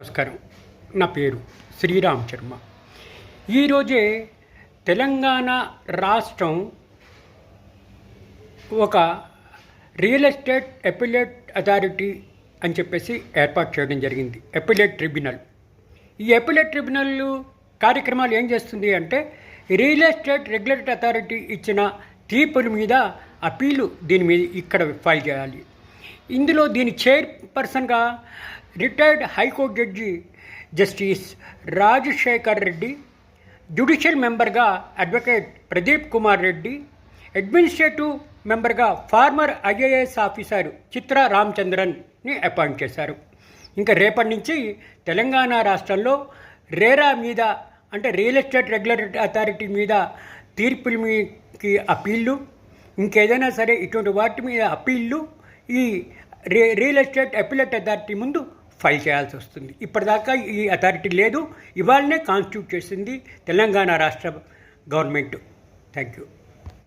నమస్కారం. నా పేరు శ్రీరామ్ శర్మ. ఈరోజే తెలంగాణ రాష్ట్రం ఒక రియల్ ఎస్టేట్ అపిలేట్ అథారిటీ అని చెప్పేసి ఏర్పాటు చేయడం జరిగింది, అపిలేట్ ట్రిబ్యునల్. ఈ అపిలేట్ ట్రిబ్యునల్ కార్యక్రమాలు ఏం చేస్తుంది అంటే, రియల్ ఎస్టేట్ రెగ్యులేటరీ అథారిటీ ఇచ్చిన తీర్పుల మీద అప్పీలు దీని మీద ఇక్కడ ఫైల్ చేయాలి. ఇందులో దీని చైర్పర్సన్గా retired high court judge justice Rajasekhar Reddy, judicial మెంబర్గా అడ్వకేట్ ప్రదీప్ కుమార్ రెడ్డి, అడ్మినిస్ట్రేటివ్ మెంబర్గా ఫార్మర్ ఐఏఎస్ ఆఫీసర్ చిత్రా రామచంద్రన్ని అపాయింట్ చేశారు. ఇంకా రేపటి నుంచి తెలంగాణ రాష్ట్రంలో రేరా మీద, అంటే రియల్ ఎస్టేట్ రెగ్యులేటరీ అథారిటీ మీద తీర్పుల మీదకి అప్పీళ్ళు, ఇంకేదైనా సరే ఇటువంటి వాటి మీద అప్పీళ్ళు ఈ రియల్ ఎస్టేట్ అపిలేట్ అథారిటీ ముందు ఫైల్ చేయాల్సి వస్తుంది. ఇప్పటిదాకా ఈ అథారిటీ లేదు, ఇవాళనే కాన్స్టిట్యూట్ చేసింది తెలంగాణ రాష్ట్ర గవర్నమెంట్. Thank you.